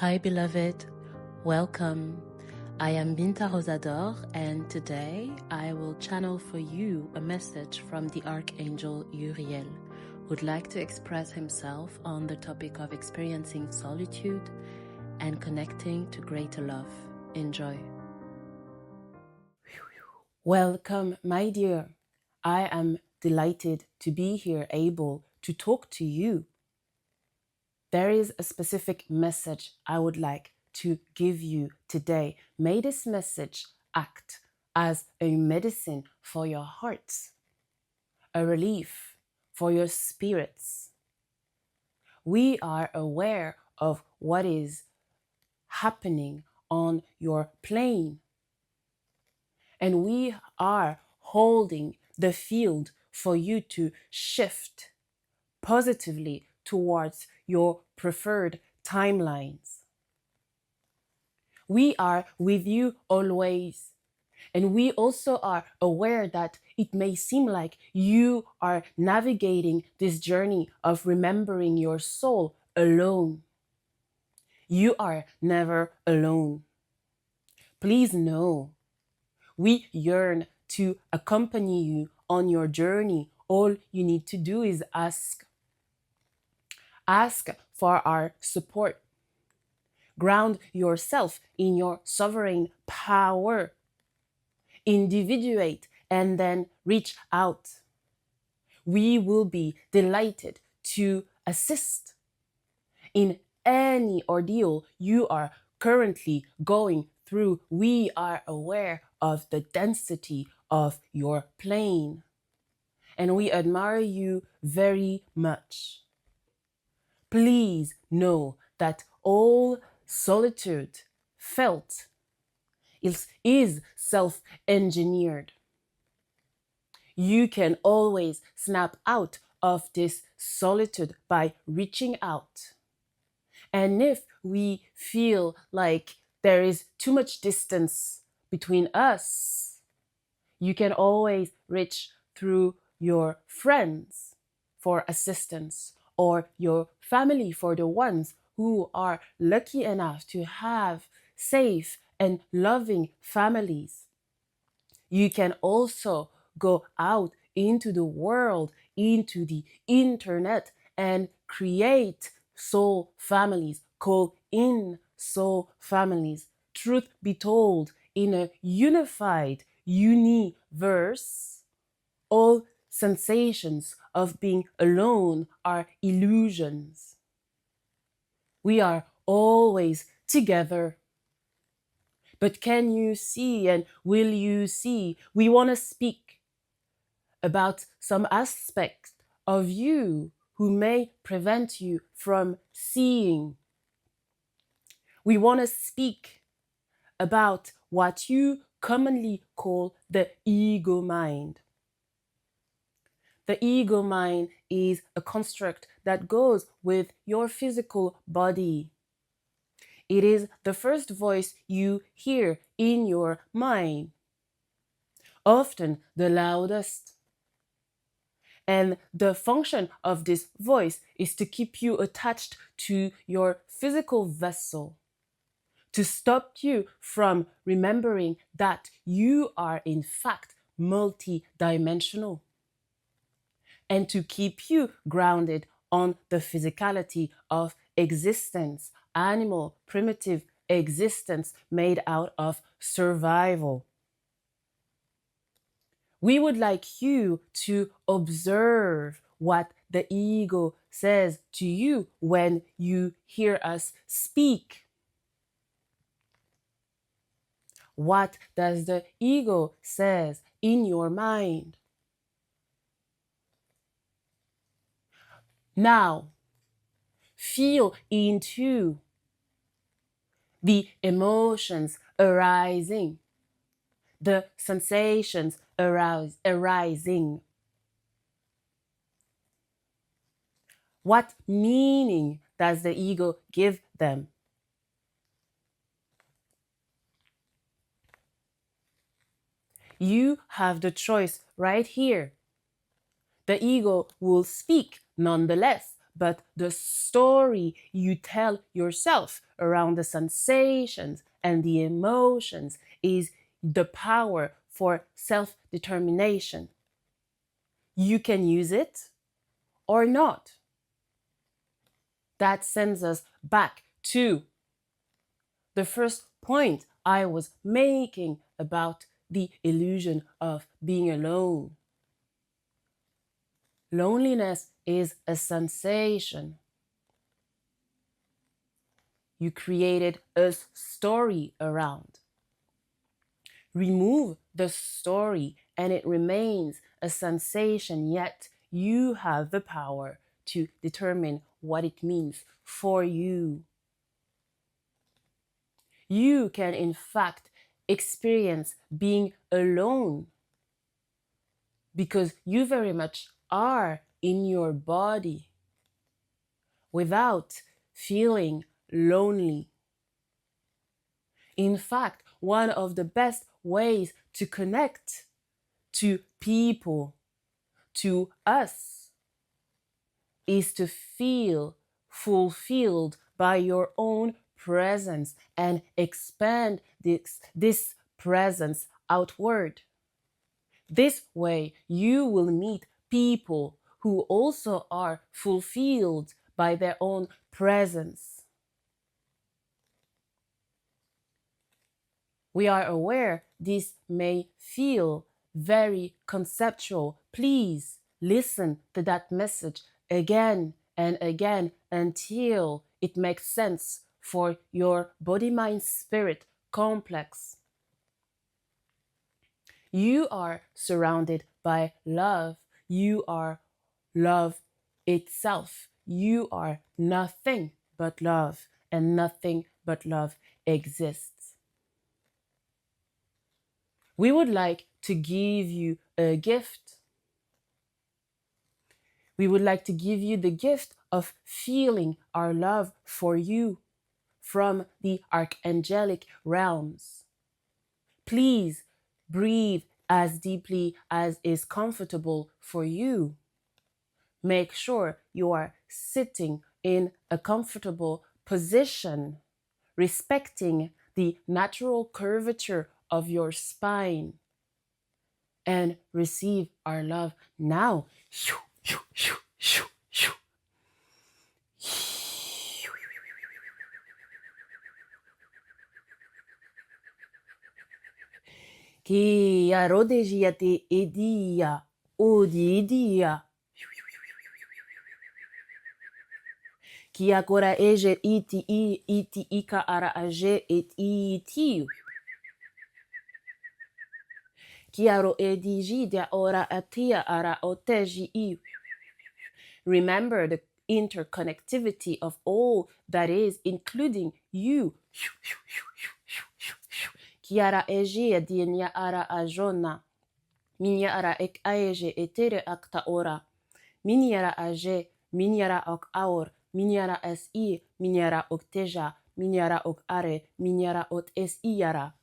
Hi beloved, welcome. I am Binta Rosador and today I will channel for you a message from the Archangel Uriel, who'd like to express himself on the topic of experiencing solitude and connecting to greater love. Enjoy. Welcome, my dear. I am delighted to be here able to talk to you. There is a specific message I would like to give you today. May this message act as a medicine for your hearts, a relief for your spirits. We are aware of what is happening on your plane, and we are holding the field for you to shift positively towards your preferred timelines. We are with you always. And we also are aware that it may seem like you are navigating this journey of remembering your soul alone. You are never alone. Please know, we yearn to accompany you on your journey. All you need to do is ask. Ask for our support. Ground yourself in your sovereign power. Individuate and then reach out. We will be delighted to assist in any ordeal you are currently going through. We are aware of the density of your plane, and we admire you very much. Please know that all solitude felt is self-engineered. You can always snap out of this solitude by reaching out. And if we feel like there is too much distance between us, you can always reach through your friends for assistance or your family for the ones who are lucky enough to have safe and loving families. You can also go out into the world, into the internet, and create soul families, call in soul families. Truth be told, in a unified universe, all sensations of being alone are illusions. We are always together. But can you see and will you see? We want to speak about some aspects of you who may prevent you from seeing. We want to speak about what you commonly call the ego mind. The ego mind is a construct that goes with your physical body. It is the first voice you hear in your mind, often the loudest. And the function of this voice is to keep you attached to your physical vessel, to stop you from remembering that you are in fact multidimensional, and to keep you grounded on the physicality of existence, animal, primitive existence made out of survival. We would like you to observe what the ego says to you when you hear us speak. What does the ego says in your mind? Now, feel into the emotions arising, the sensations arising. What meaning does the ego give them? You have the choice right here. The ego will speak nonetheless, but the story you tell yourself around the sensations and the emotions is the power for self-determination. You can use it or not. That sends us back to the first point I was making about the illusion of being alone. Loneliness is a sensation. You created a story around. Remove the story and it remains a sensation, yet you have the power to determine what it means for you. You can, in fact, experience being alone because you very much are in your body without feeling lonely. In fact, one of the best ways to connect to people, to us, is to feel fulfilled by your own presence and expand this presence outward. This way, you will meet people who also are fulfilled by their own presence. We are aware this may feel very conceptual. Please listen to that message again and again until it makes sense for your body, mind, spirit complex. You are surrounded by love. You are love itself. You are nothing but love, and nothing but love exists. We would like to give you a gift. We would like to give you the gift of feeling our love for you from the archangelic realms. Please breathe as deeply as is comfortable for you. Make sure you are sitting in a comfortable position, respecting the natural curvature of your spine, and receive our love now. Kia rodegia te edia, odidia. Kia kora eje iti ika ara age et iti. Kia ro edigi dia ora atia ara oteji i. Remember the interconnectivity of all that is, including you. Kiara egia dinia ara ajona. Minya ara ek aege etere akta ora. Minyara age, minyara ok aur, minyara si, minyara ok teja, minyara ok are, minyara ot es iara.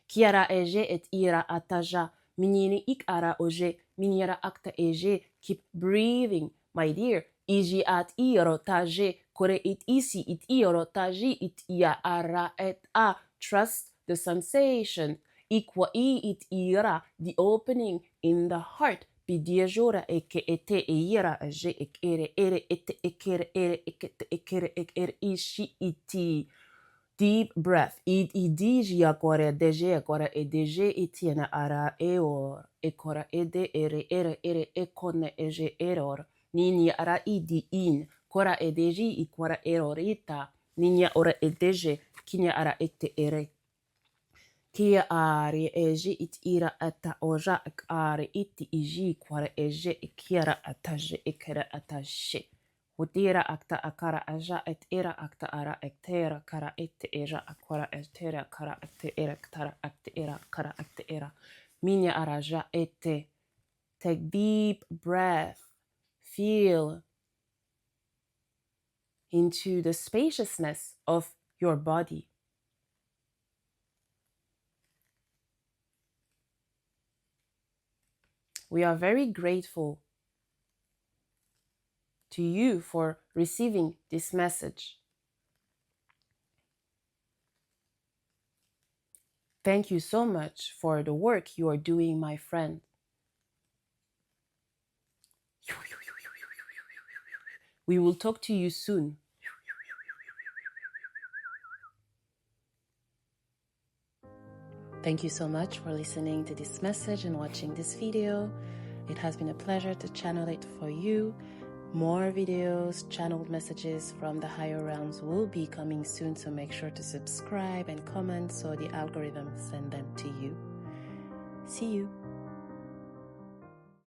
Kiara ege et ira ataja. Minyini ik ara oje, minyara akta ege. Keep breathing, my dear. Iji at iro taje, kore it isi it iro taji it ia ara et a. Trust the sensation. Ikwa I it ira, the opening in the heart. Bidiajora eke ete eira age ekere ere ete ekere ere ekete ekere ekere ishi iti. Deep breath. Id idiji akora deje akora edeje itiena ara eor. Ekora ede ere ere ere ekone eje eror. Nini ara idi in. Kora edeji ikora erorita. Ninya ora edeje. Kinya ara ete ere. Kia ari eje it ira ata oja ek ari iti iji kwara eje ikiara ataje ikera ataje. Hudira akta akara aja et era akta ara ektera kara ete eja akwara etera kara ete era ktara akte era kara akte era. Minya araja ete. Take deep breath. Feel into the spaciousness of your body. We are very grateful to you for receiving this message. Thank you so much for the work you are doing, my friend. We will talk to you soon. Thank you so much for listening to this message and watching this video. It has been a pleasure to channel it for you. More videos, channeled messages from the higher realms will be coming soon, so make sure to subscribe and comment so the algorithm send them to you. See you.